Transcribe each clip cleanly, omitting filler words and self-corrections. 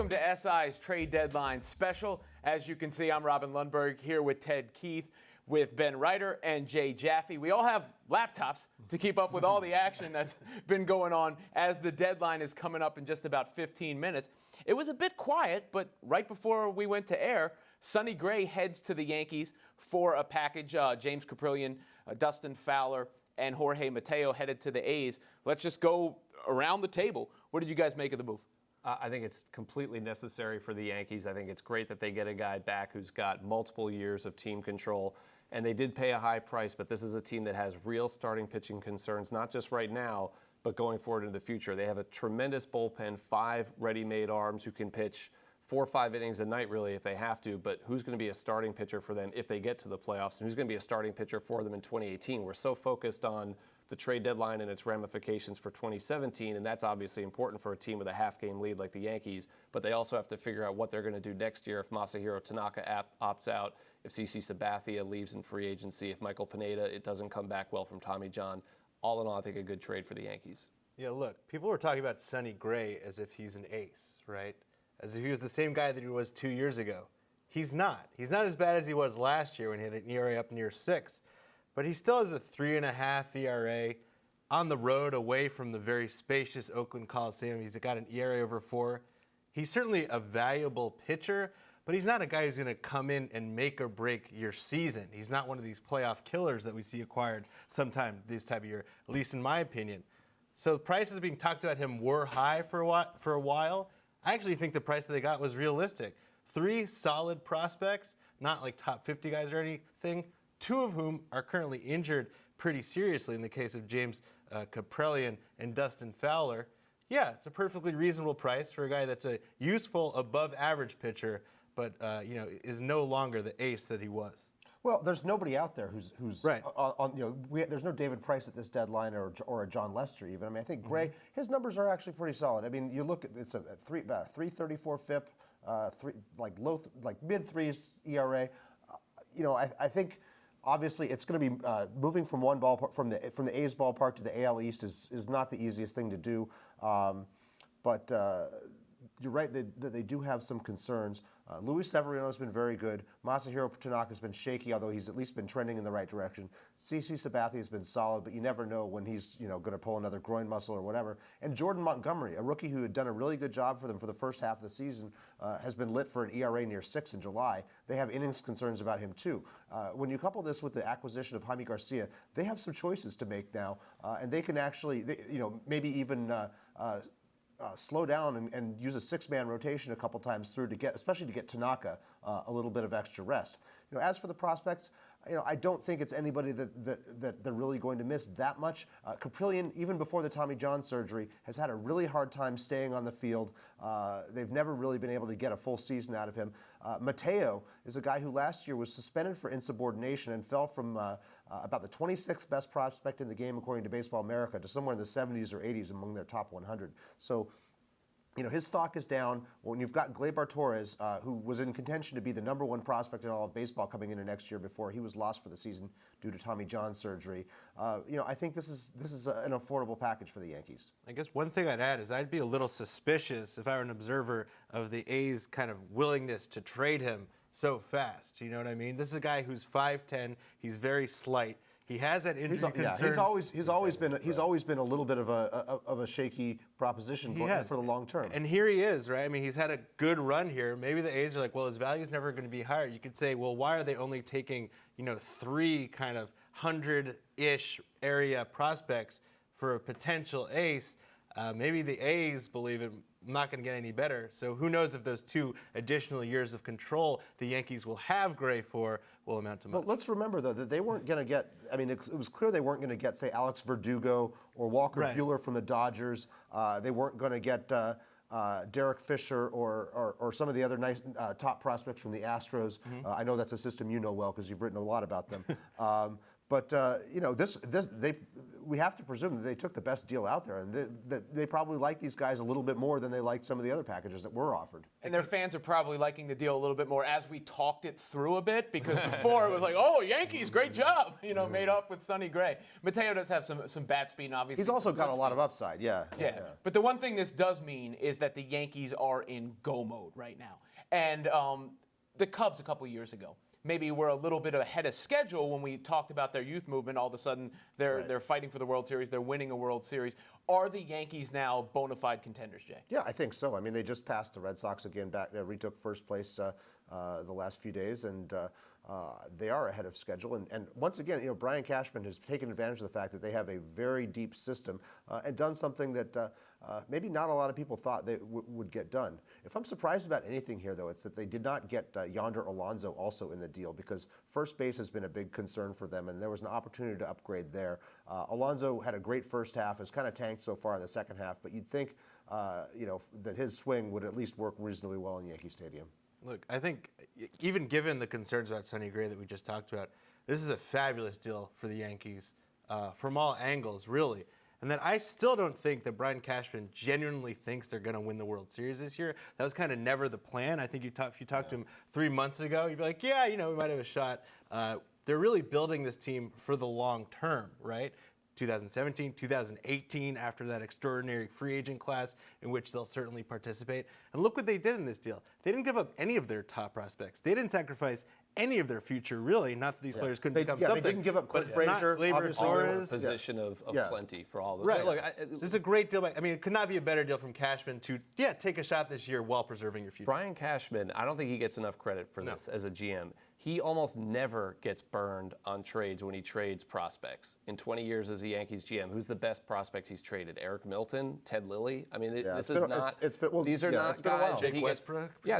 Welcome to SI's Trade Deadline Special. As you can see, I'm Robin Lundberg here with Ted Keith, with Ben Reiter and Jay Jaffe. We all have laptops to keep up with all the action that's been going on as the deadline is coming up in just about 15 minutes. It was a bit quiet, but right before we went to air, Sonny Gray heads to the Yankees for a package. James Kaprielian, Dustin Fowler, and Jorge Mateo headed to the A's. Let's just go around the table. What did you guys make of the move? I think it's completely necessary for the Yankees. I think it's great that they get a guy back who's got multiple years of team control. And they did pay a high price, but this is a team that has real starting pitching concerns, not just right now, but going forward into the future. They have a tremendous bullpen, 5 ready-made arms who can pitch 4 or 5 innings a night, really, if they have to. But who's going to be a starting pitcher for them if they get to the playoffs? And who's going to be a starting pitcher for them in 2018? We're so focused on the trade deadline and its ramifications for 2017, and that's obviously important for a team with a half-game lead like the Yankees, but they also have to figure out what they're going to do next year if Masahiro Tanaka opts out, if CC Sabathia leaves in free agency, if Michael Pineda, it doesn't come back well from Tommy John. All in all, I think a good trade for the Yankees. Yeah, look, people were talking about Sonny Gray as if he's an ace, right? As if he was the same guy that he was 2 years ago. He's not. He's not as bad as he was last year when he had an ERA up near 6. But he still has a 3.5 ERA on the road away from the very spacious Oakland Coliseum. He's got an ERA over 4. He's certainly a valuable pitcher, but he's not a guy who's going to come in and make or break your season. He's not one of these playoff killers that we see acquired sometime this time of year, at least in my opinion. So the prices being talked about him were high for a while. I actually think the price that they got was realistic. 3 solid prospects, not like top 50 guys or anything, 2 of whom are currently injured pretty seriously in the case of James Kaprielian and Dustin Fowler. Yeah, it's a perfectly reasonable price for a guy that's a useful above-average pitcher, but is no longer the ace that he was. Well, there's nobody out there who's right. There's no David Price at this deadline or a John Lester even. I mean, I think Gray, his numbers are actually pretty solid. I mean, you look at it's a 3.34 FIP, mid 3s ERA. I think. Obviously, it's going to be moving from one ballpark from the A's ballpark to the AL East is not the easiest thing to do, but you're right that they do have some concerns. Luis Severino has been very good. Masahiro Tanaka has been shaky, although he's at least been trending in the right direction. CC Sabathia has been solid, but you never know when he's going to pull another groin muscle or whatever. And Jordan Montgomery, a rookie who had done a really good job for them for the first half of the season, has been lit for an ERA near 6 in July. They have innings concerns about him too. When you couple this with the acquisition of Jaime Garcia, they have some choices to make now, and they can actually, maybe even. Slow down and use a 6-man rotation a couple times through especially to get Tanaka a little bit of extra rest. As for the prospects, I don't think it's anybody that they're really going to miss that much. Kaprielian, even before the Tommy John surgery, has had a really hard time staying on the field. They've never really been able to get a full season out of him. Mateo is a guy who last year was suspended for insubordination and fell from about the 26th best prospect in the game according to Baseball America to somewhere in the 70s or 80s among their top 100. So, his stock is down. When you've got Gleyber Torres, who was in contention to be the #1 prospect in all of baseball coming into next year before he was lost for the season due to Tommy John surgery, I think this is an affordable package for the Yankees. I guess one thing I'd add is I'd be a little suspicious if I were an observer of the A's kind of willingness to trade him so fast. You know what I mean? This is a guy who's 5'10". He's very slight. He has that injury concerns. He's always been a little bit of a shaky proposition for the long term. And here he is, right? I mean, he's had a good run here. Maybe the A's are like, well, his value's never going to be higher. You could say, well, why are they only taking 3 kind of 100-ish area prospects for a potential ace? Maybe the A's believe it not going to get any better. So who knows if those 2 additional years of control the Yankees will have Gray for will amount to much. Well, let's remember, though, that they weren't going to get, it was clear they weren't going to get, say, Alex Verdugo or Walker Buehler from the Dodgers. They weren't going to get Derek Fisher or some of the other nice top prospects from the Astros. I know that's a system you know well because you've written a lot about them. But we have to presume that they took the best deal out there, and that they probably like these guys a little bit more than they liked some of the other packages that were offered. And their fans are probably liking the deal a little bit more as we talked it through a bit, because before it was like, oh, Yankees, great job, made off with Sonny Gray. Mateo does have some bat speed, and obviously. He's also got a lot of upside, yeah. But the one thing this does mean is that the Yankees are in go mode right now. And the Cubs a couple years ago, maybe we're a little bit ahead of schedule when we talked about their youth movement. All of a sudden, they're fighting for the World Series. They're winning a World Series. Are the Yankees now bona fide contenders, Jay? Yeah, I think so. I mean, they just passed the Red Sox again, retook first place the last few days, and they are ahead of schedule. And once again, Brian Cashman has taken advantage of the fact that they have a very deep system and done something that maybe not a lot of people thought they would get done. If I'm surprised about anything here, though, it's that they did not get Yonder Alonso also in the deal, because first base has been a big concern for them, and there was an opportunity to upgrade there. Alonso had a great first half, has kind of tanked so far in the second half, but you'd think that his swing would at least work reasonably well in Yankee Stadium. Look, I think even given the concerns about Sonny Gray that we just talked about, this is a fabulous deal for the Yankees from all angles, really. And that I still don't think that Brian Cashman genuinely thinks they're going to win the World Series this year. That was kind of never the plan. I think if you talked to him 3 months ago, you'd be like, yeah, we might have a shot. They're really building this team for the long term, right? 2017, 2018, after that extraordinary free agent class in which they'll certainly participate. And look what they did in this deal. They didn't give up any of their top prospects. They didn't sacrifice any of their future, really. Not that these players couldn't become something. They didn't give up Clint Frazier, Gleyber Torres. Position of plenty for all of them. Right. Look, This is a great deal. I mean, it could not be a better deal from Cashman to, take a shot this year while preserving your future. Brian Cashman, I don't think he gets enough credit for this as a GM. He almost never gets burned on trades when he trades prospects. In 20 years as a Yankees GM, who's the best prospect he's traded? Eric Milton, Ted Lilly? I mean, these are not guys that he gets.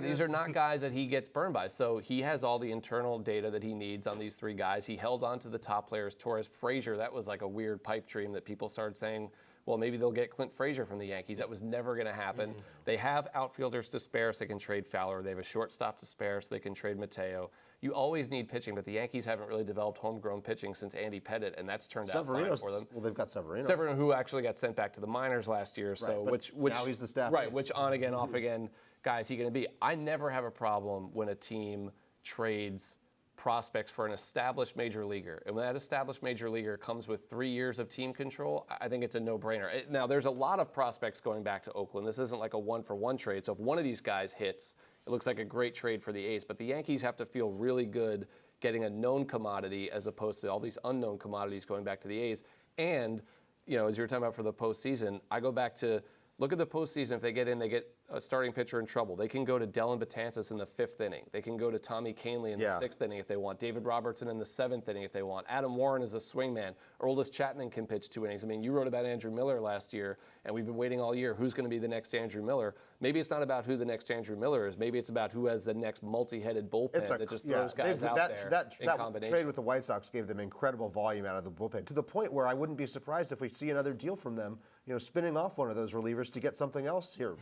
These are not guys that he gets burned by. So he has all the internal data that he needs on these three guys. He held on to the top players. Torres, Frazier, that was like a weird pipe dream that people started saying, well, maybe they'll get Clint Frazier from the Yankees. That was never going to happen. They have outfielders to spare, so they can trade Fowler. They have a shortstop to spare, so they can trade Mateo. You always need pitching, but the Yankees haven't really developed homegrown pitching since Andy Pettitte, and that's turned out fine for them. Well, they've got Severino. Severino, who actually got sent back to the minors last year. So which now he's the staff ace. Which on again, off again guy is he going to be? I never have a problem when a team trades prospects for an established major leaguer. And when that established major leaguer comes with 3 years of team control, I think it's a no-brainer. Now, there's a lot of prospects going back to Oakland. This isn't like a one-for-one trade. So if one of these guys hits, it looks like a great trade for the A's. But the Yankees have to feel really good getting a known commodity as opposed to all these unknown commodities going back to the A's. And, as you were talking about for the postseason, I go back to look at the postseason. If they get in, they get a starting pitcher in trouble. They can go to Dellin Betances in the 5th inning. They can go to Tommy Kahnle in the 6th inning if they want. David Robertson in the 7th inning if they want. Adam Warren is a swingman. Aroldis Chapman can pitch 2 innings. I mean, you wrote about Andrew Miller last year, and we've been waiting all year. Who's going to be the next Andrew Miller? Maybe it's not about who the next Andrew Miller is. Maybe it's about who has the next multi-headed bullpen that just throws guys out there in combination. That trade with the White Sox gave them incredible volume out of the bullpen, to the point where I wouldn't be surprised if we see another deal from them, spinning off one of those relievers to get something else here,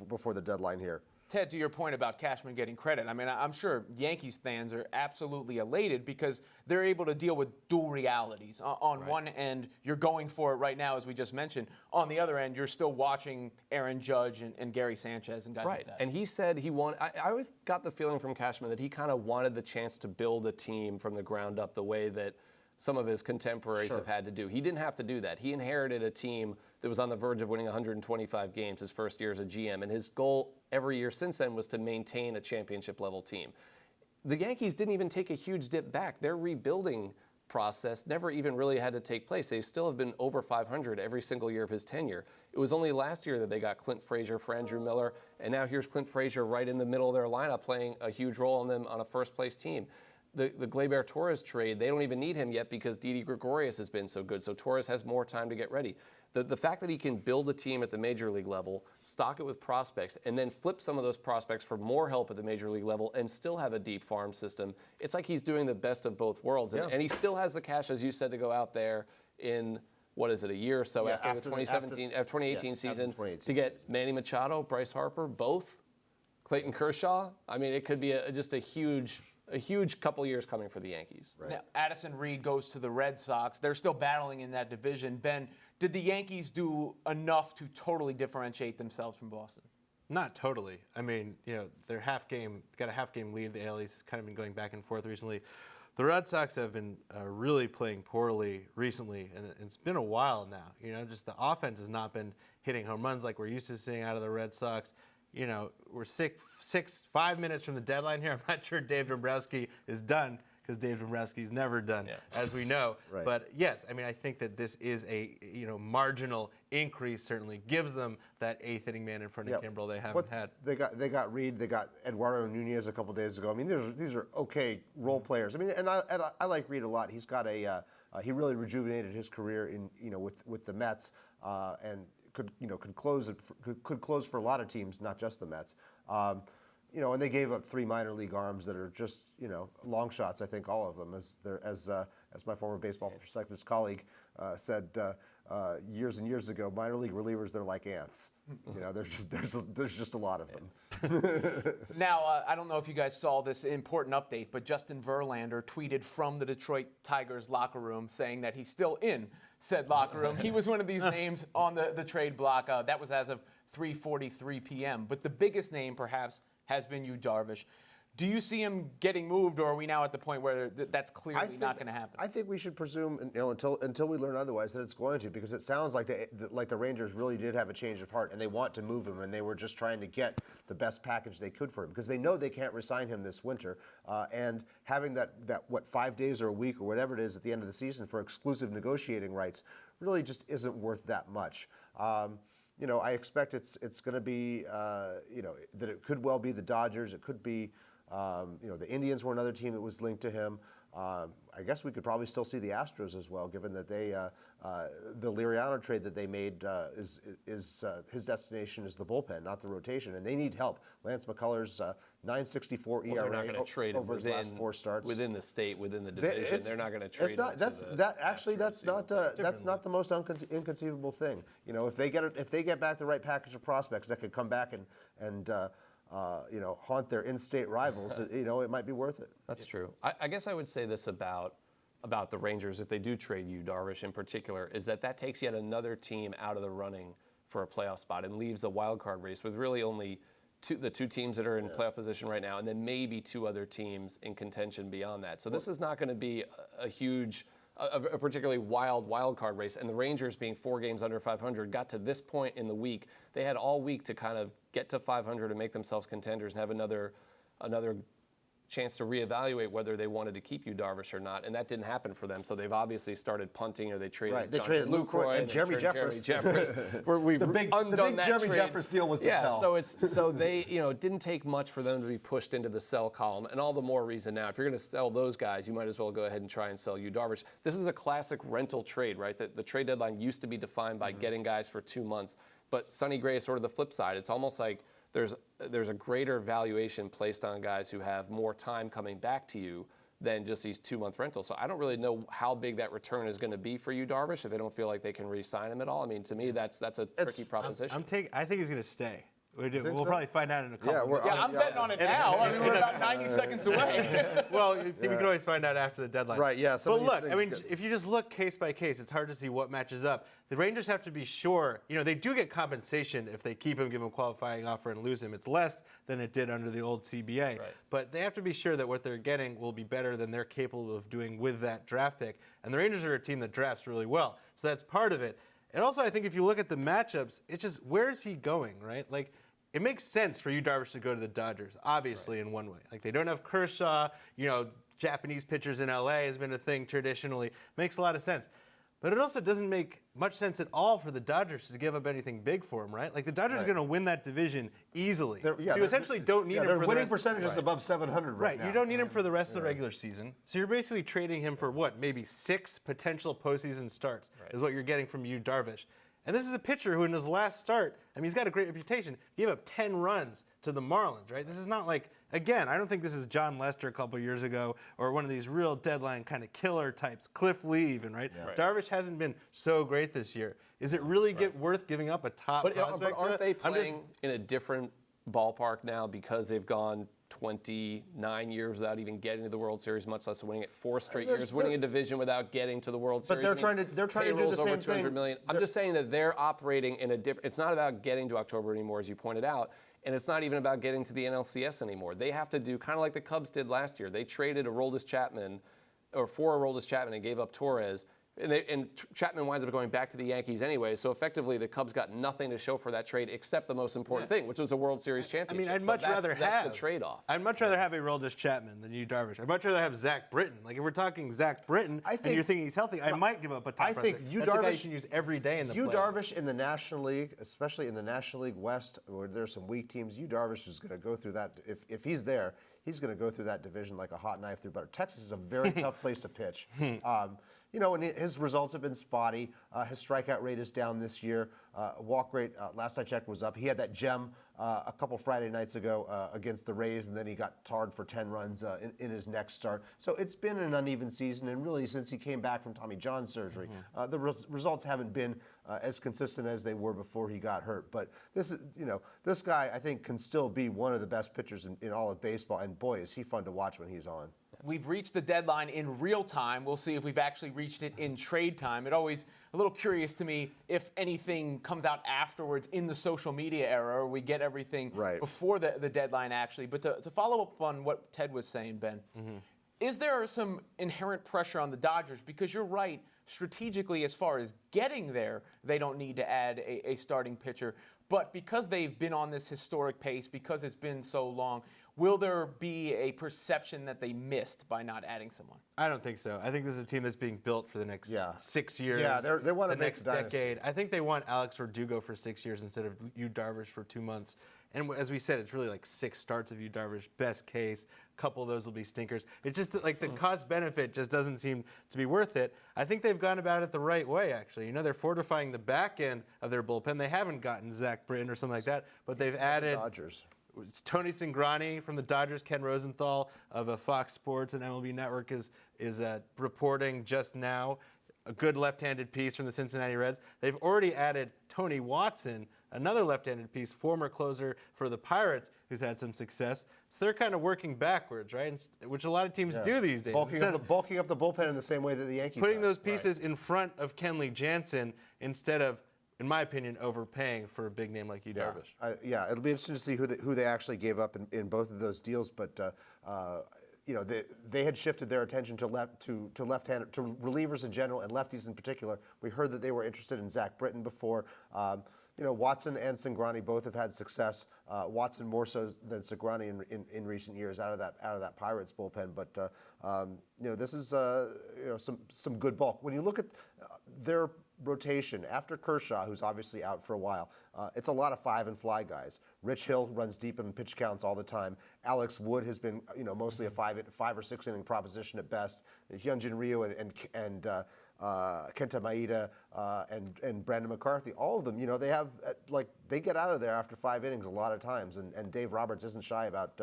before the deadline here. Ted, to your point about Cashman getting credit, I mean, I'm sure Yankees fans are absolutely elated because they're able to deal with dual realities. On one end, you're going for it right now, as we just mentioned. On the other end, you're still watching Aaron Judge and Gary Sanchez and guys like that. And he said he wanted, I always got the feeling from Cashman that he kind of wanted the chance to build a team from the ground up the way that some of his contemporaries have had to do. He didn't have to do that. He inherited a team that was on the verge of winning 125 games his first year as a GM, and his goal every year since then was to maintain a championship-level team. The Yankees didn't even take a huge dip back. Their rebuilding process never even really had to take place. They still have been over 500 every single year of his tenure. It was only last year that they got Clint Frazier for Andrew Miller, and now here's Clint Frazier right in the middle of their lineup playing a huge role on them on a first-place team. The Gleyber Torres trade, they don't even need him yet because Didi Gregorius has been so good. So Torres has more time to get ready. The fact that he can build a team at the major league level, stock it with prospects, and then flip some of those prospects for more help at the major league level and still have a deep farm system, it's like he's doing the best of both worlds. And he still has the cash, as you said, to go out there in, a year or so after the 2018 season to get Manny Machado, Bryce Harper, both, Clayton Kershaw. I mean, it could be just a huge a huge couple years coming for the Yankees. Right. Now, Addison Reed goes to the Red Sox. They're still battling in that division. Ben, did the Yankees do enough to totally differentiate themselves from Boston? Not totally. I mean, they're got a half-game lead. The AL East has kind of been going back and forth recently. The Red Sox have been really playing poorly recently, and it's been a while now. Just the offense has not been hitting home runs like we're used to seeing out of the Red Sox. We're 5 minutes from the deadline here. I'm not sure Dave Dombrowski is done, because Dave Dombrowski's never done, as we know. Right. But yes, I mean, I think that this is a marginal increase. Certainly gives them that eighth inning man in front of Kimbrel they haven't had. They got Reed, they got Eduardo Nunez a couple days ago. I mean, these are okay role players. I mean, and I like Reed a lot. He's got he really rejuvenated his career in with the Mets, and could close for a lot of teams, not just the Mets. And they gave up 3 minor league arms that are just, long shots. I think all of them, as my former Baseball Prospectus colleague said years and years ago. Minor league relievers, they're like ants. There's just a lot of them. Now, I don't know if you guys saw this important update, but Justin Verlander tweeted from the Detroit Tigers locker room saying that he's still in said locker room. He was one of these names on the trade block. That was as of 3:43 p.m. But the biggest name, perhaps, has been Yu Darvish. Do you see him getting moved, or are we now at the point where that's clearly not going to happen? I think we should presume, until we learn otherwise, that it's going to, because it sounds like the Rangers really did have a change of heart, and they want to move him, and they were just trying to get the best package they could for him, because they know they can't re-sign him this winter, and having that 5 days or a week or whatever it is at the end of the season for exclusive negotiating rights really just isn't worth that much. I expect it's going to be, that it could well be the Dodgers. It could be, the Indians were another team that was linked to him. I guess we could probably still see the Astros as well, given that the Liriano trade that they made is his destination is the bullpen, not the rotation, and they need help. Lance McCullers' 9.64 ERA they're not going to trade over his last 4 starts. Within the state, within the division. They're not going to trade him. That's not the most inconceivable thing. If they get back the right package of prospects that could come back and haunt their in-state rivals, it might be worth it. That's true. I guess I would say this about the Rangers, if they do trade Yu Darvish in particular, is that takes yet another team out of the running for a playoff spot and leaves the wild card race with really only the 2 teams that are in playoff position right now, and then maybe 2 other teams in contention beyond that. So this is not going to be a huge, a particularly wild card race. And the Rangers, being 4 games under 500, got to this point in the week. They had all week to kind of get to 500 and make themselves contenders and have another chance to reevaluate whether they wanted to keep Yu Darvish or not, and that didn't happen for them. So they've obviously started punting, or they traded They traded Lucroy and Jeremy Jeffress. The big Jeremy Jeffress deal was the tell. So they, it didn't take much for them to be pushed into the sell column, and all the more reason now. If you're going to sell those guys, you might as well go ahead and try and sell Yu Darvish. This is a classic rental trade, right? The trade deadline used to be defined by getting guys for 2 months, but Sonny Gray is sort of the flip side. It's almost like there's a greater valuation placed on guys who have more time coming back to you than just these 2-month rentals. So I don't really know how big that return is going to be for Yu Darvish if they don't feel like they can re-sign him at all. I mean, to me, that's a tricky proposition. I think he's going to stay. We'll probably find out in a couple Yeah, minutes. I'm betting on it now. I mean, we're about 90 seconds away. Well, we can always find out after the deadline. Right, yeah. But look, I mean, if you just look case by case, it's hard to see what matches up. The Rangers have to be sure, they do get compensation if they keep him, give him a qualifying offer, and lose him. It's less than it did under the old CBA. Right. But they have to be sure that what they're getting will be better than they're capable of doing with that draft pick. And the Rangers are a team that drafts really well. So that's part of it. And also, I think if you look at the matchups, it's just, where is he going, right? Like, it makes sense for Yu Darvish to go to the Dodgers, obviously, in one way. Like, they don't have Kershaw, Japanese pitchers in LA has been a thing traditionally. Makes a lot of sense. But it also doesn't make much sense at all for the Dodgers to give up anything big for him, right? Like, the Dodgers are going to win that division easily. So you essentially don't need him for the rest. Their winning percentage is above 700 right now. You don't need him for the rest of the regular season. So you're basically trading him for what? Maybe 6 potential postseason starts is what you're getting from Yu Darvish. And this is a pitcher who, in his last start, I mean, he's got a great reputation. He gave up 10 runs to the Marlins, right? This is not like, again, I don't think this is John Lester a couple years ago or one of these real deadline kind of killer types, Cliff Lee even, right? Yeah. Right. Darvish hasn't been so great this year. Is it really worth giving up a top prospect? But aren't they playing in a different ballpark now because they've gone 29 years without even getting to the World Series, much less winning it 4 straight years, winning a division without getting to the World Series. But they're trying to do the same over 200 thing. million. I'm just saying that they're operating in a different. It's not about getting to October anymore, as you pointed out, and it's not even about getting to the NLCS anymore. They have to do kind of like the Cubs did last year. They traded Aroldis Chapman, or for Aroldis Chapman, and gave up Torres. And Chapman winds up going back to the Yankees anyway, so effectively the Cubs got nothing to show for that trade except the most important thing, which was a World Series championship. I mean, I'd So much rather that's have the trade-off. I'd much rather have a Aroldis Chapman than you Darvish. I'd much rather have Zach Britton. Like if we're talking Zach Britton, and you're thinking he's healthy, I might give up a top I think prospect. you That's a guy Darvish you can use every day in the you playoffs. Darvish in the National League, especially in the National League West, where there's some weak teams. You Darvish is going to go through that. If he's there, he's going to go through that division like a hot knife through butter. Texas is a very tough place to pitch. And his results have been spotty. His strikeout rate is down this year. Walk rate, last I checked, was up. He had that gem a couple Friday nights ago against the Rays, and then he got tarred for 10 runs in his next start. So it's been an uneven season, and really since he came back from Tommy John surgery, the results haven't been as consistent as they were before he got hurt. But this guy, I think, can still be one of the best pitchers in all of baseball, and boy, is he fun to watch when he's on. We've reached the deadline in real time. We'll see if we've actually reached it in trade time. It always a little curious to me if anything comes out afterwards in the social media era, or we get everything before the deadline actually. But to follow up on what Ted was saying, Ben, is there some inherent pressure on the Dodgers? Because you're right, strategically as far as getting there, they don't need to add a starting pitcher. But because they've been on this historic pace, because it's been so long, will there be a perception that they missed by not adding someone? I don't think so. I think this is a team that's being built for the next 6 years. Yeah, they want to the make next a dynasty. decade. I think they want Alex Verdugo for 6 years instead of Yu Darvish for 2 months. And as we said, it's really like 6 starts of Yu Darvish, best case. A couple of those will be stinkers. It's just like the cost benefit just doesn't seem to be worth it. I think they've gone about it the right way, actually. They're fortifying the back end of their bullpen. They haven't gotten Zach Britton or something like that, but they've added Dodgers. It's Tony Cingrani from the Dodgers. Ken Rosenthal of Fox Sports and MLB Network is reporting just now. A good left-handed piece from the Cincinnati Reds. They've already added Tony Watson, another left-handed piece, former closer for the Pirates, who's had some success. So they're kind of working backwards, right? Which a lot of teams do these days. Bulking up the bullpen in the same way that the Yankees putting have. those pieces in front of Kenley Jansen instead of, in my opinion, overpaying for a big name like Yu Darvish. It'll be interesting to see who they actually gave up in both of those deals. But they had shifted their attention to left-handed, to relievers in general and lefties in particular. We heard that they were interested in Zach Britton before. Watson and Cingrani both have had success. Watson more so than Cingrani in recent years out of that Pirates bullpen. But this is some good bulk. When you look at their rotation after Kershaw, who's obviously out for a while, it's a lot of 5 and fly guys. Rich Hill runs deep in pitch counts all the time. Alex Wood has been mostly a 5 or 6 inning proposition at best. Hyunjin Ryu and Kenta Maeda and Brandon McCarthy, all of them, they have they get out of there after 5 innings a lot of times, and Dave Roberts isn't shy about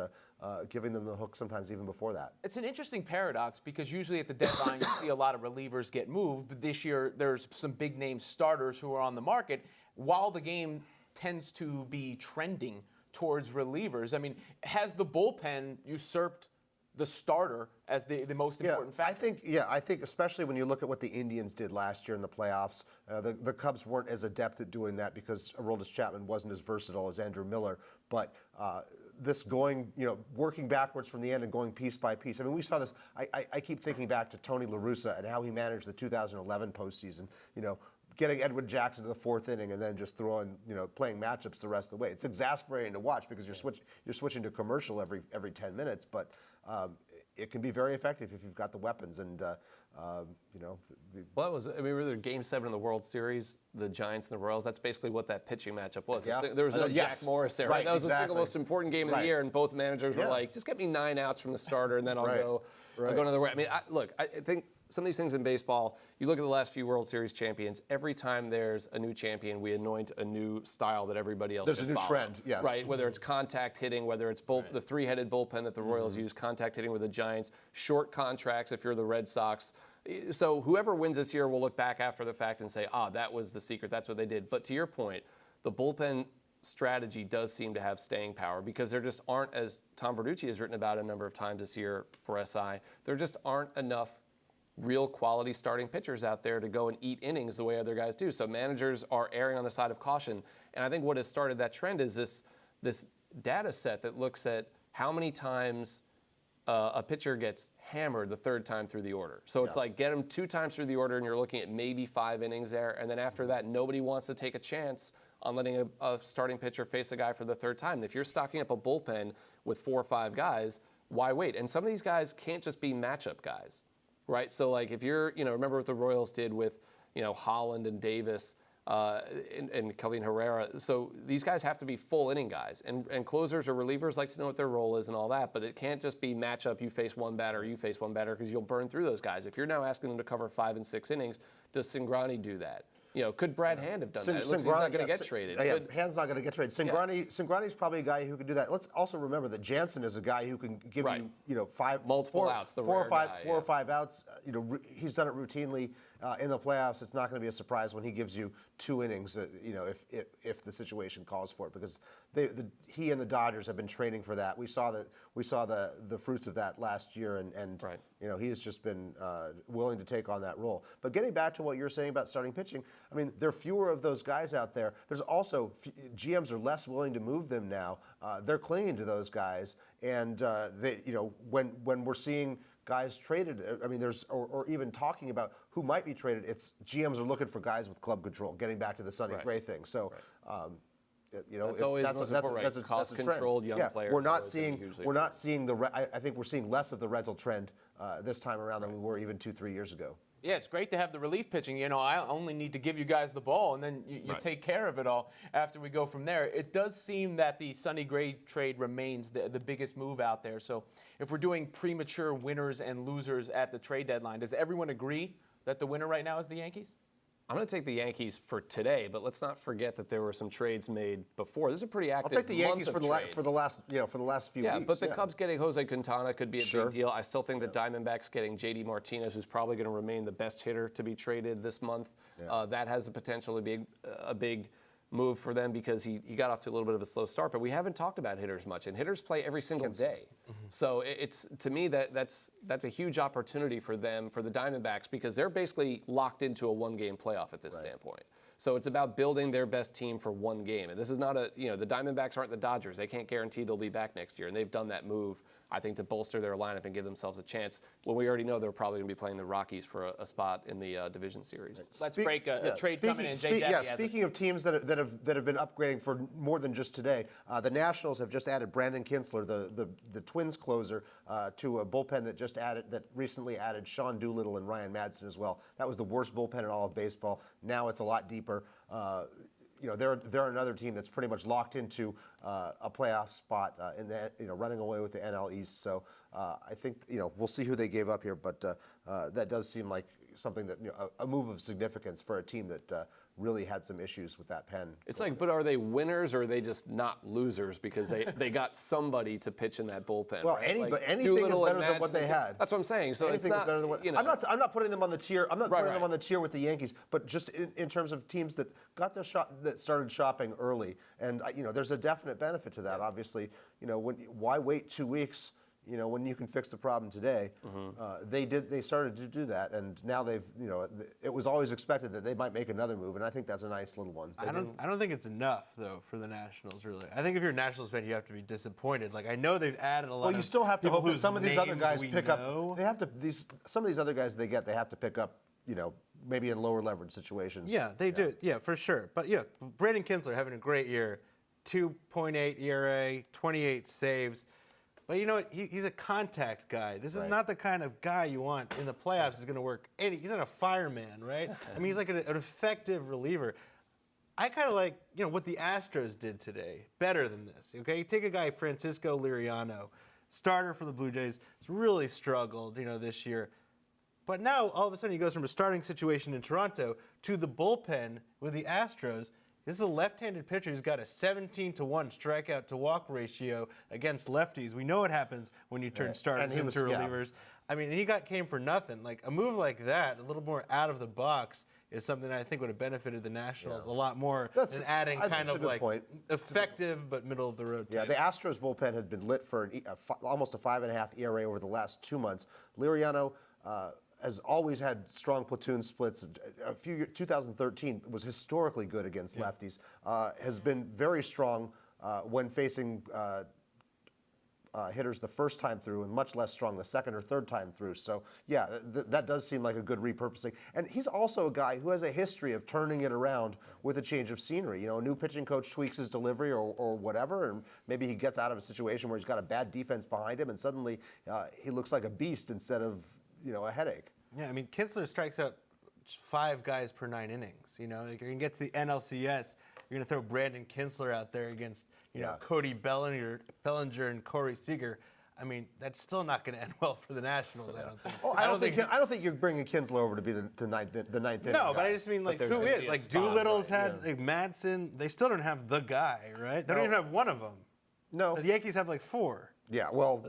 giving them the hook sometimes even before that. It's an interesting paradox because usually at the deadline you see a lot of relievers get moved, but this year there's some big name starters who are on the market while the game tends to be trending towards relievers. I mean, has the bullpen usurped the starter as the most important factor? I think especially when you look at what the Indians did last year in the playoffs, the Cubs weren't as adept at doing that because Aroldis Chapman wasn't as versatile as Andrew Miller. But this working backwards from the end and going piece by piece. I mean, we saw this. I keep thinking back to Tony La Russa and how he managed the 2011 postseason. Getting Edwin Jackson to the 4th inning and then just throwing, playing matchups the rest of the way. It's exasperating to watch because you're switching to commercial every 10 minutes, but it can be very effective if you've got the weapons. And Well, that was, really Game 7 of the World Series, the Giants and the Royals, that's basically what that pitching matchup was. Yeah. There was no Jack Morris there, right? That was the single most important game of the year, and both managers were like, just get me 9 outs from the starter, and then I'll go another way. I think some of these things in baseball, you look at the last few World Series champions, every time there's a new champion, we anoint a new style that everybody else There's should a new follow. trend, yes. Right, whether it's contact hitting, whether it's the 3-headed bullpen that the Royals use, contact hitting with the Giants, short contracts if you're the Red Sox. So whoever wins this year will look back after the fact and say, that was the secret, that's what they did. But to your point, the bullpen strategy does seem to have staying power because there just aren't, as Tom Verducci has written about a number of times this year for SI, there just aren't enough real quality starting pitchers out there to go and eat innings the way other guys do. So managers are erring on the side of caution. And I think what has started that trend is this data set that looks at how many times a pitcher gets hammered the third time through the order. So it's like get him 2 times through the order and you're looking at maybe 5 innings there. And then after that, nobody wants to take a chance on letting a starting pitcher face a guy for the 3rd time. And if you're stocking up a bullpen with 4 or 5 guys, why wait? And some of these guys can't just be matchup guys, right? So like if you're, remember what the Royals did with, Holland and Davis and Kelvin Herrera. So these guys have to be full inning guys. And closers or relievers like to know what their role is and all that, but it can't just be matchup, you face one batter, you face one batter, because you'll burn through those guys. If you're now asking them to cover 5 and 6 innings, does Cingrani do that? Could Brad Hand have done that? It looks like he's not going to get traded. Hand's not going to get traded. Cingrani's probably a guy who can do that. Let's also remember that Jansen is a guy who can give you, 5 multiple outs, the 4 rare or 5 outs. He's done it routinely in the playoffs. It's not going to be a surprise when he gives you 2 innings. If the situation calls for it, because he and the Dodgers have been training for that. We saw the fruits of that last year, and he has just been willing to take on that role. But getting back to what you're saying about starting pitching, I mean, there are fewer of those guys out there. There's also GMs are less willing to move them now. They're clinging to those guys, and when we're seeing guys traded, I mean, or even talking about who might be traded, it's GMs are looking for guys with club control. Getting back to the Sonny Gray thing, so. That's a cost-controlled young player. We're not seeing I think we're seeing less of the rental trend this time around than we were even 2-3 years ago. Yeah, it's great to have the relief pitching. I only need to give you guys the ball, and then you take care of it all after we go from there. It does seem that the Sonny Gray trade remains the biggest move out there. So if we're doing premature winners and losers at the trade deadline, does everyone agree that the winner right now is the Yankees? I'm going to take the Yankees for today, but let's not forget that there were some trades made before. This is a pretty active I'll take the Yankees month for the last few weeks. Yeah, but the Cubs getting Jose Quintana could be a Sure. big deal. I still think the Diamondbacks getting JD Martinez, who's probably going to remain the best hitter to be traded this month. That has the potential to be a big move for them because he got off to a little bit of a slow start. But we haven't talked about hitters much, and hitters play every single day. So it's, to me, that's a huge opportunity for them, for the Diamondbacks, because they're basically locked into a 1-game playoff at this standpoint. So it's about building their best team for 1 game. And this is not the Diamondbacks aren't the Dodgers. They can't guarantee they'll be back next year. And they've done that move, I think, to bolster their lineup and give themselves a chance when we already know they're probably going to be playing the Rockies for a spot in the division series. Let's break a trade coming in. Jay Jaffe speaking of teams that have been upgrading for more than just today, the Nationals have just added Brandon Kinsler, the Twins closer, to a bullpen that recently added Sean Doolittle and Ryan Madsen as well. That was the worst bullpen in all of baseball. Now it's a lot deeper. They're another team that's pretty much locked into a playoff spot in that, running away with the NL East. So I think we'll see who they gave up here, but that does seem like something that a move of significance for a team that really had some issues with that pen. It's like, but are they winners or are they just not losers because they got somebody to pitch in that bullpen? Well, right? anything is better than what they had. That's what I'm saying. So anything it's not, is better than what, I'm not putting them on the tier. I'm not putting them on the tier with the Yankees, but just in terms of teams that got their that started shopping early, and there's a definite benefit to that. Obviously, why wait 2 weeks? When you can fix the problem today. They started to do that, and now it was always expected that they might make another move, and I think that's a nice little one. I don't think it's enough though for the Nationals, really. I think if you're a Nationals fan, you have to be disappointed. Like, I know they've added a lot. Well, you still have to hope that some of these other guys pick up. They have to some of these other guys they have to pick up. Maybe in lower leverage situations. Yeah, they do. Yeah, for sure. But Brandon Kinsler having a great year, 2.8 ERA, 28 saves. But you know what? He's a contact guy. This is not the kind of guy you want in the playoffs. Is going to work. He's not a fireman, right? I mean, he's like an effective reliever. I kind of like what the Astros did today. Better than this. Okay, take a guy Francisco Liriano, starter for the Blue Jays. He's really struggled, this year. But now all of a sudden he goes from a starting situation in Toronto to the bullpen with the Astros. This is a left-handed pitcher who's got a 17-1 strikeout to walk ratio against lefties. We know what happens when you turn starters into relievers. I mean, he came for nothing. Like, a move like that, a little more out of the box, is something that I think would have benefited the Nationals a lot more than adding I think kind that's a of good like point. effective but middle of the road. Yeah, type. the Astros bullpen had been lit for almost a 5.5 ERA over the last 2 months. Liriano has always had strong platoon splits. 2013 was historically good against lefties. Has been very strong when facing hitters the first time through, and much less strong the second or third time through. So yeah, that does seem like a good repurposing. And he's also a guy who has a history of turning it around with a change of scenery. You know, a new pitching coach tweaks his delivery or whatever, and maybe he gets out of a situation where he's got a bad defense behind him, and suddenly he looks like a beast instead of a headache. Yeah, I mean, Kinsler strikes out 5 guys per 9 innings. You know, like, you're going to get to the NLCS, you're going to throw Brandon Kinsler out there against, you know, Cody Bellinger and Corey Seager. I mean, that's still not going to end well for the Nationals, I don't think. Oh, I don't think you're bringing Kinsler over to be the ninth inning No, guy. but I just mean, like, who is? Like, Doolittle's had, like, Madsen. They still don't have the guy, right? They don't even have one of them. No. The Yankees have, like, 4. Yeah, well,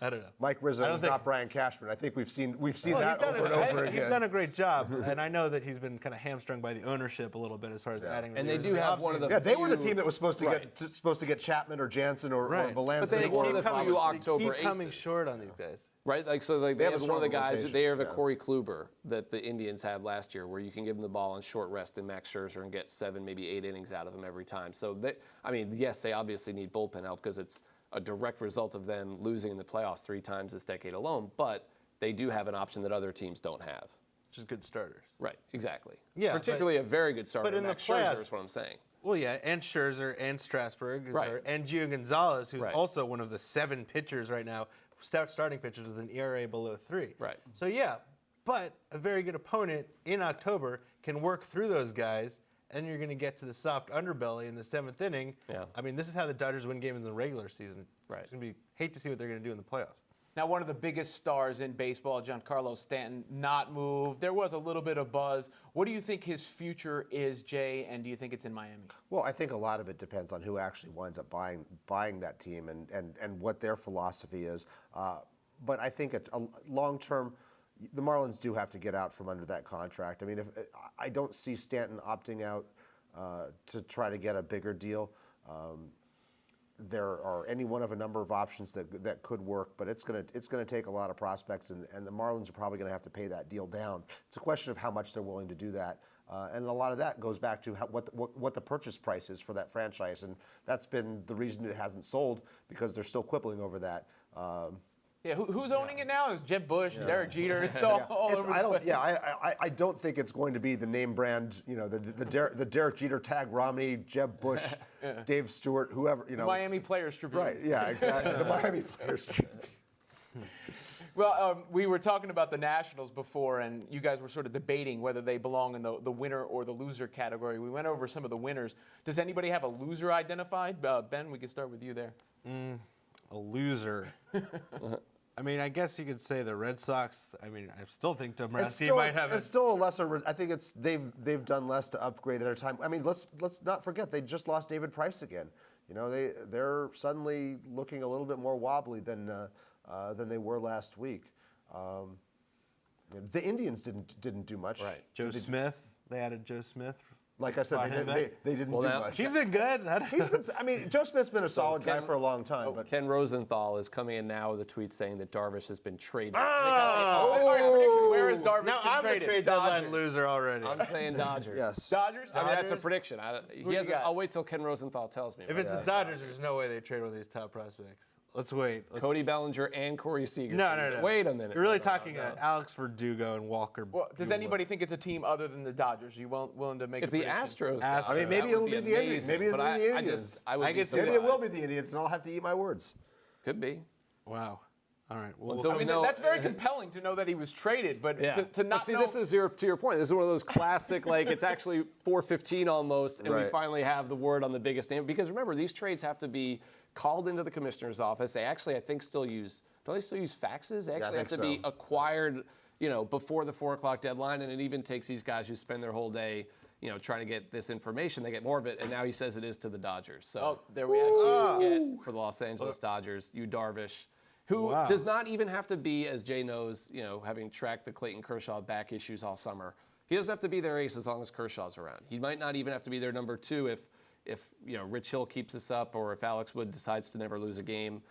I don't know. Mike Rizzo is not Brian Cashman. I think we've seen that over and over again. He's done a great job, and I know that he's been kind of hamstrung by the ownership a little bit as far as adding. And they relievers do in the have one of the Yeah, they were the few- team that was supposed to get Chapman or Jansen or Valencia. But they have one of the few October keep coming aces. short on these guys. Right, like so, like they have a have one of the strong guys. rotation, They have a yeah. Corey Kluber that the Indians had last year, where you can give him the ball on short rest and Max Scherzer and get 7, maybe 8 innings out of him every time. So, I mean, yes, they obviously need bullpen help because it's a direct result of them losing in the playoffs 3 times this decade alone. But they do have an option that other teams don't have. Just good starters. Right, exactly. Yeah, particularly a very good starter. but in the Max Scherzer playoffs- is what I'm saying. Well, yeah, and Scherzer and Strasburg, Right. and Gio Gonzalez, who's Right. also one of the 7 pitchers right now, starting pitchers with an ERA below 3. Right. So yeah, but a very good opponent in October can work through those guys, and you're going to get to the soft underbelly in the 7th inning. Yeah. I mean, this is how the Dodgers win games in the regular season. Right. It's going to be hate to see what they're going to do in the playoffs. Now, one of the biggest stars in baseball, Giancarlo Stanton, not moved. There was a little bit of buzz. What do you think his future is, Jay, and do you think it's in Miami? Well, I think a lot of it depends on who actually winds up buying that team and what their philosophy is. But I think long term, the Marlins do have to get out from under that contract. I mean, I don't see Stanton opting out to try to get a bigger deal. There are any one of a number of options that could work, but it's gonna take a lot of prospects, and the Marlins are probably gonna have to pay that deal down. It's a question of how much they're willing to do that, and a lot of that goes back to what the purchase price is for that franchise, and that's been the reason it hasn't sold, because they're still quibbling over that. Yeah, who's owning it now? Is Jeb Bush, Derek Jeter? It's all over the place. I don't think it's going to be the name brand. You know, the Derek Jeter tag Romney, Jeb Bush, Dave Stewart, whoever. You know, Miami Players Tribune. Right? Yeah, exactly. The Miami Players Tribune. Well, we were talking about the Nationals before, and you guys were sort of debating whether they belong in the winner or the loser category. We went over some of the winners. Does anybody have a loser identified? Ben, we can start with you there. A loser. I mean, I guess you could say the Red Sox. I mean, I still think Dombrowski might have It's still a lesser. I think they've done less to upgrade at their time. I mean, let's not forget they just lost David Price again. You know, they're suddenly looking a little bit more wobbly than they were last week. The Indians didn't do much. Right. Joe Smith. They added Joe Smith. Like I said, they didn't do much. He's been good. I mean, Joe Smith's been a solid guy for a long time. But Ken Rosenthal is coming in now with a tweet saying that Darvish has been traded. Where is Darvish Now been I'm the traded? trade deadline loser already. I'm saying Dodgers. yes. Dodgers? I mean, that's a Dodgers? prediction. Who you got? I'll wait till Ken Rosenthal tells me. If it's the Dodgers, there's no way they trade one of these top prospects. Let's wait. Cody Bellinger and Corey Seager. No. Wait a minute. You're really talking Alex Verdugo and Walker. Well, does Buehler. anybody think it's a team other than the Dodgers? Are you willing to make If a the prediction? Astros, I mean, maybe it'll be the Indians. Maybe it'll be the Indians. I would I be guess Maybe it will be surprised. the Indians, and I'll have to eat my words. Could be. Wow. All right. Well, Until I we mean, know, that's very compelling to know that he was traded, but to But not see, know. this is to your point. This is one of those classic, like it's actually 4:15 almost, and we Right. finally have the word on the biggest name. Because remember, these trades have to be called into the commissioner's office. They actually, I think, don't they still use faxes? They actually have to think be acquired, before the 4 o'clock deadline, and it even takes these guys who spend their whole day, trying to get this information. They get more of it, and now he says it is to the Dodgers. So there we actually get for the Los Angeles Dodgers, Yu Darvish, who does not even have to be, as Jay knows, having tracked the Clayton Kershaw back issues all summer. He doesn't have to be their ace as long as Kershaw's around. He might not even have to be their number 2 if Rich Hill keeps this up or if Alex Wood decides to never lose a game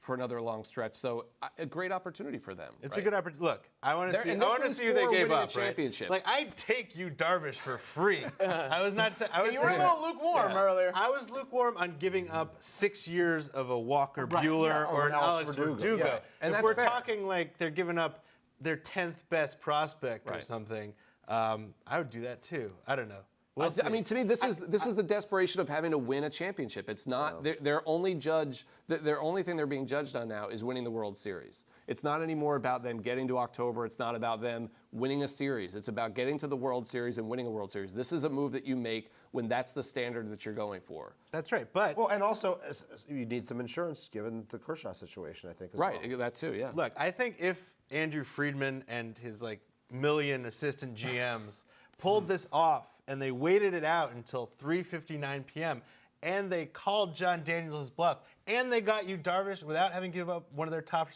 for another long stretch. So a great opportunity for them. It's right? a good opportunity. Look, I want to see. I and this want to is see who they for gave winning a up. Right? championship. Like I'd take you Darvish for free. I was not. I was You were a little lukewarm earlier. I was lukewarm on giving up 6 years of a Walker Right, Buehler yeah, or an Alex Verdugo. yeah. And if that's we're fair. talking like they're giving up their 10th best prospect or Right. something, I would do that too. I don't know. We'll I mean, to me, this is the desperation of having to win a championship. It's not their only thing they're being judged on now is winning the World Series. It's not anymore about them getting to October. It's not about them winning a series. It's about getting to the World Series and winning a World Series. This is a move that you make when that's the standard that you're going for. That's right. But Well, and also you need some insurance given the Kershaw situation, I think. As Right, well. that too, yeah. look, I think if Andrew Friedman and his million assistant GMs pulled this off and they waited it out until 3:59 p.m. and they called John Daniels' bluff and they got you Darvish without having to give up one of their top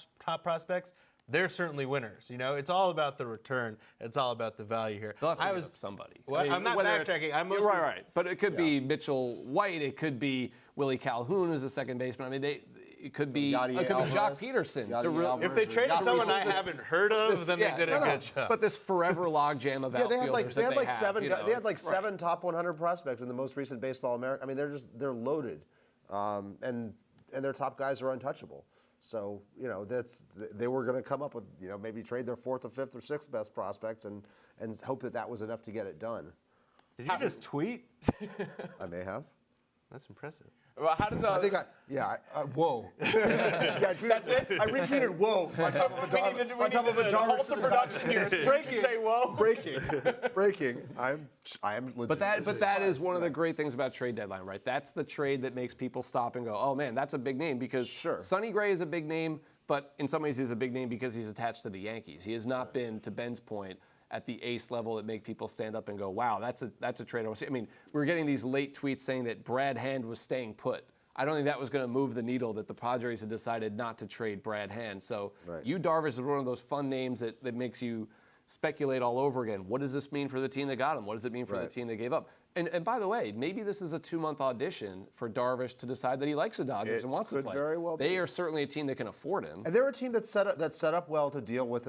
prospects, they're certainly winners. It's all about the return. It's all about the value here. They'll have to give up somebody. Well, I'm not whether it's- backtracking. I'm You're mostly- right. But it could be Mitchell White. It could be Willie Calhoun as a second baseman. I mean, it could be Yadier Jock Alvarez. Peterson. Yadier Alvarez. If they traded Yadier someone I Alvarez. haven't heard of, then they did a good job. But this forever logjam of Yeah, they outfielders had like that seven. have, you know, They had like it's- 7 top 100 prospects in the most recent Baseball America. I mean, they're loaded, and their top guys are untouchable. So they were going to come up with maybe trade their 4th or 5th or 6th best prospects and hope that was enough to get it done. Did you just tweet? I may have. That's impressive. Well, how does I think whoa. That's it? I retweeted whoa on top of a We need to Darvish halt the production here. So you can say whoa. Breaking. I am legit. But that is one of the great things about trade deadline, right? That's the trade that makes people stop and go, oh man, that's a big name, because Sure. Sonny Gray is a big name, but in some ways he's a big name because he's attached to the Yankees. He has not been, to Ben's point, at the ace level that make people stand up and go, wow, that's a trade I want to see. I mean, we're getting these late tweets saying that Brad Hand was staying put. I don't think that was going to move the needle that the Padres had decided not to trade Brad Hand. So Right. Yu Darvish is one of those fun names that makes you speculate all over again. What does this mean for the team that got him? What does it mean for the Right. team that gave up? And by the way, maybe this is a 2-month audition for Darvish to decide that he likes the Dodgers It and wants to could play. very well They be. are certainly a team that can afford him. And they're a team that's set up well to deal with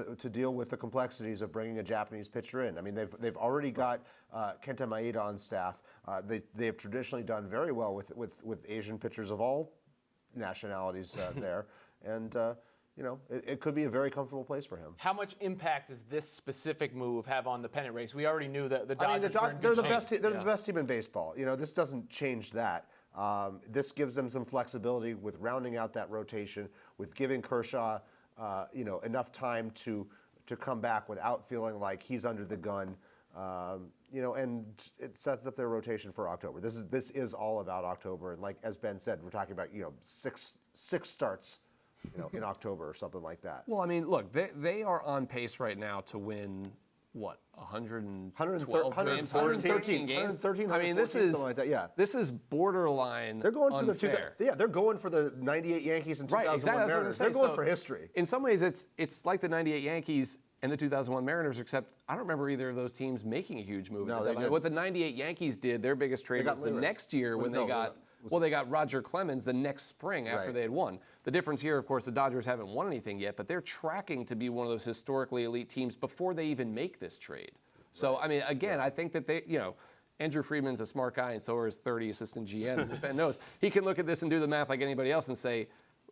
the complexities of bringing a Japanese pitcher in. I mean, they've already got Kenta Maeda on staff. They have traditionally done very well with Asian pitchers of all nationalities there, and it could be a very comfortable place for him. How much impact does this specific move have on the pennant race? We already knew that the Dodgers were in They're good the shape. best. They're the best team in baseball. This doesn't change that. This gives them some flexibility with rounding out that rotation, with giving Kershaw, enough time to come back without feeling like he's under the gun. And it sets up their rotation for October. This is all about October, and like as Ben said, we're talking about six starts, in October or something like that. Well, I mean, look, they are on pace right now to win, what, 112 games? 113 games? 113, I mean, this is something like that, yeah. This is borderline They're going for unfair. they're going for the 98 Yankees and 2001 Right, exactly. That's what I'm Mariners. saying. They're going So, for history. In some ways, it's like the 98 Yankees and the 2001 Mariners, except I don't remember either of those teams making a huge move. No, at the they deadline. didn't. What the 98 Yankees did, their biggest trade got was the Lewis. next year when they got Roger Clemens the next spring after Right. they had won. The difference here, of course, the Dodgers haven't won anything yet, but they're tracking to be one of those historically elite teams before they even make this trade. So, I mean, again, I think that Andrew Friedman's a smart guy, and so are his 30 assistant GMs, as Ben knows. He can look at this and do the math like anybody else and say,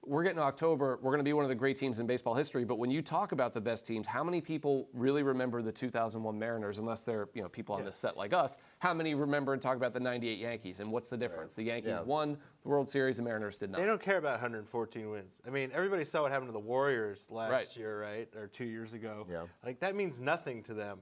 we're getting to October, we're going to be one of the great teams in baseball history, but when you talk about the best teams, how many people really remember the 2001 Mariners, unless they're people on this set like us? How many remember and talk about the 98 Yankees, and what's the difference? The Yankees won the World Series, the Mariners did not. They don't care about 114 wins. I mean, everybody saw what happened to the Warriors last year, right? Or 2 years ago. Yeah. Like, that means nothing to them.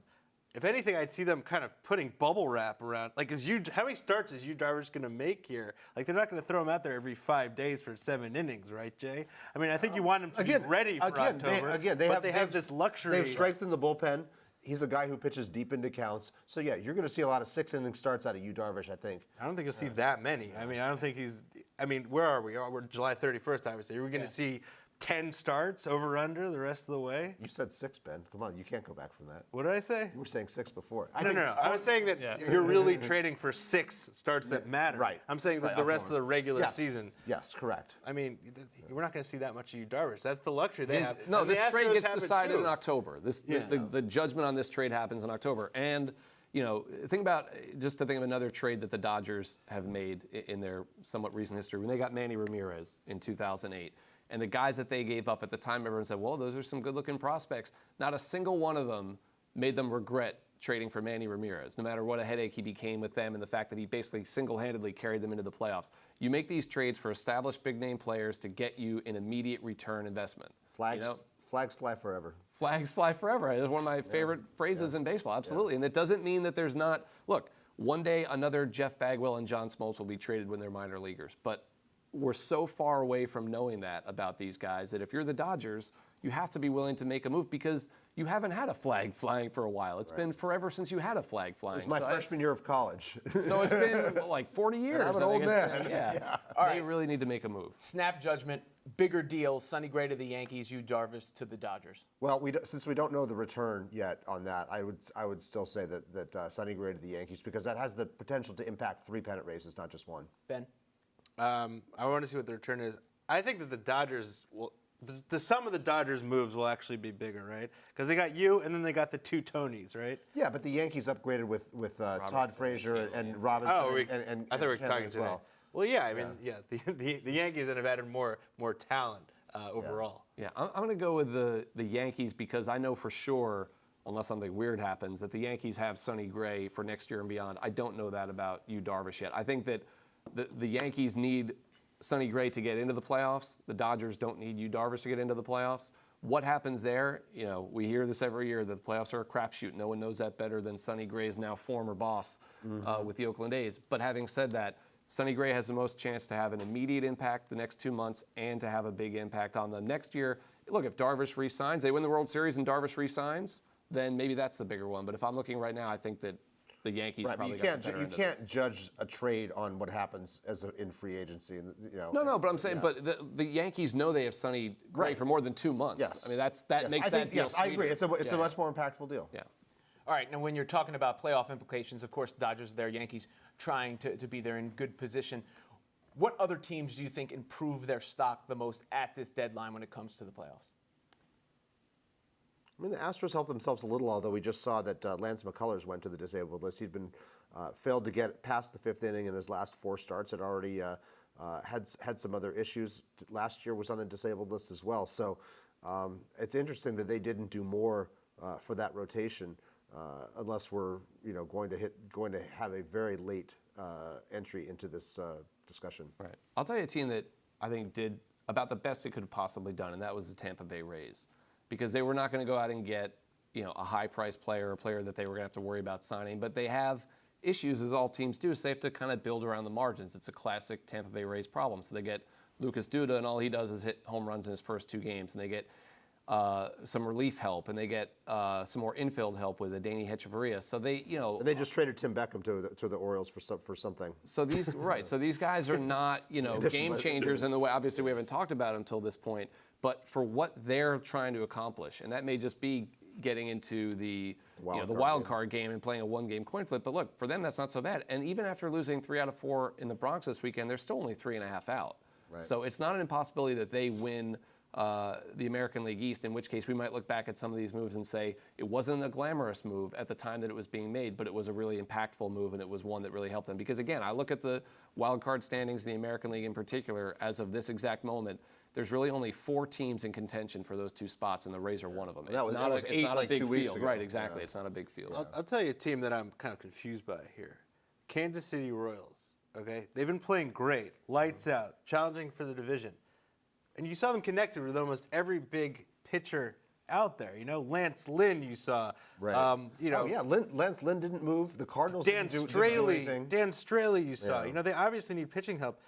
If anything, I'd see them kind of putting bubble wrap around. Like, how many starts is Yu Darvish going to make here? Like, they're not going to throw him out there every 5 days for 7 innings, right, Jay? I mean, I think you want him to be ready for October. They have this luxury. They've strengthened the bullpen. He's a guy who pitches deep into counts. So, yeah, you're going to see a lot of 6-inning starts out of Yu Darvish, I think. I don't think you'll see that many. I mean, I don't think he's I mean, where are we? We're July 31st, obviously. Are we going to see 10 starts over under the rest of the way? You said 6, Ben. Come on, you can't go back from that. What did I say? You were saying 6 before. No. I was saying that you're really trading for 6 starts that matter. Right. I'm saying that the rest of the regular season. Yes, correct. I mean, we're not going to see that much of you, Darvish. That's the luxury they have. No, And this the trade Astros gets have it decided too. in October. The judgment on this trade happens in October. And, think about, just to think of another trade that the Dodgers have made in their somewhat recent history. When they got Manny Ramirez in 2008, and the guys that they gave up at the time, everyone said, well, those are some good-looking prospects. Not a single one of them made them regret trading for Manny Ramirez, no matter what a headache he became with them and the fact that he basically single-handedly carried them into the playoffs. You make these trades for established big-name players to get you an immediate return investment. Flags fly forever. Flags fly forever. It's one of my favorite phrases in baseball, absolutely. And it doesn't mean that there's not, look, one day another Jeff Bagwell and John Smoltz will be traded when they're minor leaguers. But we're so far away from knowing that about these guys that if you're the Dodgers, you have to be willing to make a move because you haven't had a flag flying for a while. It's been forever since you had a flag flying. It was my freshman year of college. So it's been like 40 years. I'm an I old think it's man. been. Yeah. They really need to make a move. Snap judgment, bigger deal. Sonny Gray to the Yankees, Yu Darvish to the Dodgers. Well, since we don't know the return yet on that, I would still say that Sonny Gray to the Yankees because that has the potential to impact 3 pennant races, not just 1. Ben? I want to see what the return is. I think that the Dodgers will. The sum of the Dodgers' moves will actually be bigger, right? Because they got you, and then they got the 2 Tonys, right? Yeah, but the Yankees upgraded with Todd Frazier and Robinson and I thought we were Kenley talking as today. well. Well, yeah, I mean, the Yankees have added more talent overall. Yeah, I'm going to go with the Yankees because I know for sure, unless something weird happens, that the Yankees have Sonny Gray for next year and beyond. I don't know that about Yu Darvish yet. I think that the Yankees need Sonny Gray to get into the playoffs. The Dodgers don't need Yu Darvish to get into the playoffs. What happens there? We hear this every year that the playoffs are a crapshoot. No one knows that better than Sonny Gray's now former boss with the Oakland A's. But having said that, Sonny Gray has the most chance to have an immediate impact the next 2 months and to have a big impact on them next year. Look, if Darvish re-signs, they win the World Series and Darvish re-signs, then maybe that's the bigger one. But if I'm looking right now, I think that the Yankees probably got the better end of this. You can't judge a trade on what happens in free agency. No, but I'm saying, but the Yankees know they have Sonny Gray for more than 2 months. Yes. I mean, that makes that deal Yes, I agree. sweeter. It's a much more impactful deal. Yeah. All right, now when you're talking about playoff implications, of course, Dodgers, their Yankees trying to be there in good position. What other teams do you think improve their stock the most at this deadline when it comes to the playoffs? I mean, the Astros helped themselves a little, although we just saw that Lance McCullers went to the disabled list. He'd been failed to get past the 5th inning in his last 4 starts. Had already had some other issues. Last year was on the disabled list as well. So it's interesting that they didn't do more for that rotation, unless we're going to have a very late entry into this discussion. Right. I'll tell you a team that I think did about the best it could have possibly done, and that was the Tampa Bay Rays. Because they were not going to go out and get, a high-priced player, a player that they were going to have to worry about signing. But they have issues, as all teams do, so they have to kind of build around the margins. It's a classic Tampa Bay Rays problem. So they get Lucas Duda, and all he does is hit home runs in his first 2 games. And they get some relief help, and they get some more infield help with Adeiny Hechavarria. So they, And they just traded Tim Beckham to the Orioles for something. So these guys are not, game changers in the way. Obviously, we haven't talked about them until this point. But for what they're trying to accomplish, and that may just be getting into the wild card game and playing a 1-game coin flip. But look, for them, that's not so bad. And even after losing 3 out of 4 in the Bronx this weekend, they're still only 3.5 out. Right. So it's not an impossibility that they win the American League East, in which case we might look back at some of these moves and say it wasn't a glamorous move at the time that it was being made, but it was a really impactful move, and it was one that really helped them. Because again, I look at the wild card standings in the American League in particular as of this exact moment. There's really only 4 teams in contention for those 2 spots, and the Rays are one of them. It's not a big field. Right, exactly. Yeah. It's not a big field. I'll tell you a team that I'm kind of confused by here. Kansas City Royals, okay? They've been playing great, lights out, challenging for the division. And you saw them connected with almost every big pitcher out there. Lance Lynn you saw. Right. Lance Lynn didn't move. The Cardinals Dan didn't do anything. Dan Straley you saw. Yeah. They obviously need pitching help.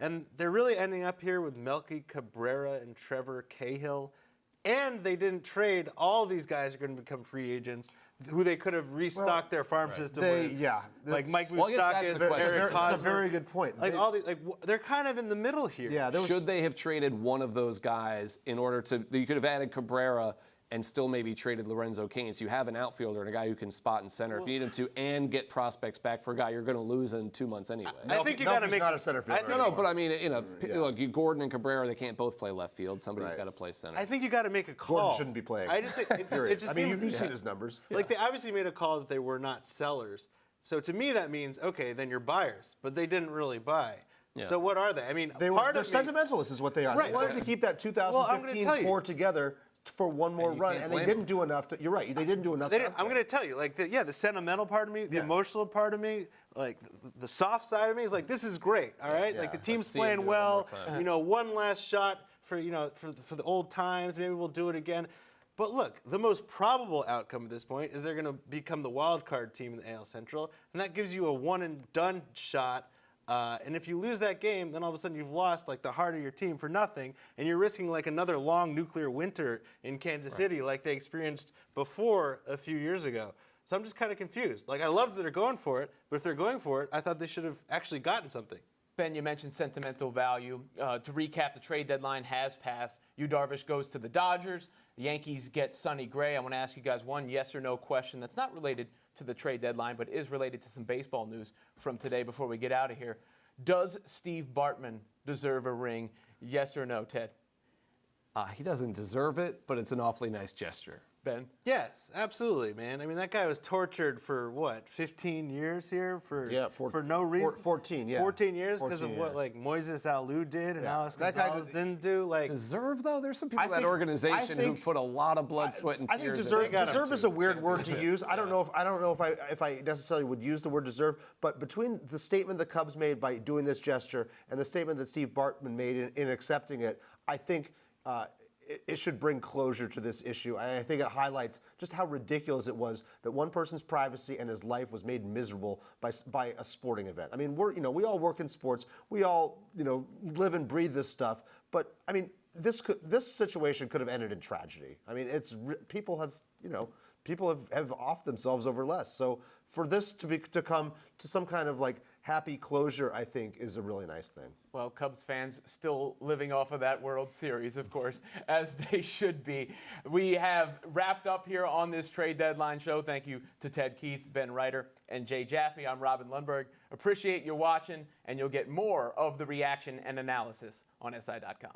And they're really ending up here with Melky Cabrera and Trevor Cahill. And they didn't trade. All these guys are going to become free agents. who they could have restocked their farm system They, with. yeah. Like Mike Well, I guess that's Moustakas, the question. Eric That's a Hosmer. very good point. Like they're kind of in the middle here. Yeah, there was, Should they have traded one of those guys in order to? You could have added Cabrera and still maybe traded Lorenzo Cain. So you have an outfielder and a guy who can spot and center if you need him to, and get prospects back for a guy you're going to lose in 2 months anyway. I think you got to Melky's make. not a center fielder. No, but I mean, look, Gordon and Cabrera, they can't both play left field. Somebody's Right. got to play center. I think you got to make a call. Gordon shouldn't be playing. I just think it Period. just I mean, seems you've seen his numbers. like they obviously made a call that they were not sellers. So to me, that means okay, then you're buyers, but they didn't really buy. Yeah. So what are they? I mean, They're part of me, sentimentalists, is what they are. Right. They wanted to keep that Well, I'm gonna 2015 tell you. core together for one more And you run, can't and they blame didn't them. do enough. You're right. They didn't do enough. They didn't, I'm going to tell you, like, the sentimental part of me, the emotional part of me, like the soft side of me is like, this is great, all right? Like the team's Let's see him playing do it one well. more time. One last shot for for the old times. Maybe we'll do it again. But look, the most probable outcome at this point is they're going to become the wild card team in the AL Central, and that gives you a one and done shot. And if you lose that game, then all of a sudden you've lost like the heart of your team for nothing, and you're risking like another long nuclear winter in Kansas City, like they experienced before a few years ago. So I'm just kind of confused. Like I love that they're going for it, but if they're going for it, I thought they should have actually gotten something. Ben, you mentioned sentimental value. To recap, the trade deadline has passed. Yu Darvish goes to the Dodgers. The Yankees get Sonny Gray. I want to ask you guys one yes or no question that's not related to the trade deadline, but is related to some baseball news from today before we get out of here. Does Steve Bartman deserve a ring? Yes or no, Ted? He doesn't deserve it, but it's an awfully nice gesture. Ben? Yes, absolutely, man. I mean, that guy was tortured for what, 15 years here for for no reason. 14, yeah. 14 years because 14 of what years. like Moises Alou did and Yeah. Alex That guy Gonzalez does- didn't do. Like Deserve, though? There's some people I in that think- organization who put a lot of blood, sweat, and I think tears deserve, into it. deserve is a weird word to use. I don't know if I necessarily would use the word deserve, but between the statement the Cubs made by doing this gesture and the statement that Steve Bartman made in accepting it, I think it should bring closure to this issue. And I think it highlights just how ridiculous it was that one person's privacy and his life was made miserable by a sporting event. I mean, we all work in sports. We all, live and breathe this stuff. But I mean, this situation could have ended in tragedy. I mean, people have offed themselves over less. So for this to come to some kind of like happy closure, I think is a really nice thing. Well, Cubs fans still living off of that World Series, of course, as they should be. We have wrapped up here on this trade deadline show. Thank you to Ted Keith, Ben Reiter, and Jay Jaffe. I'm Robin Lundberg. Appreciate you watching, and you'll get more of the reaction and analysis on SI.com.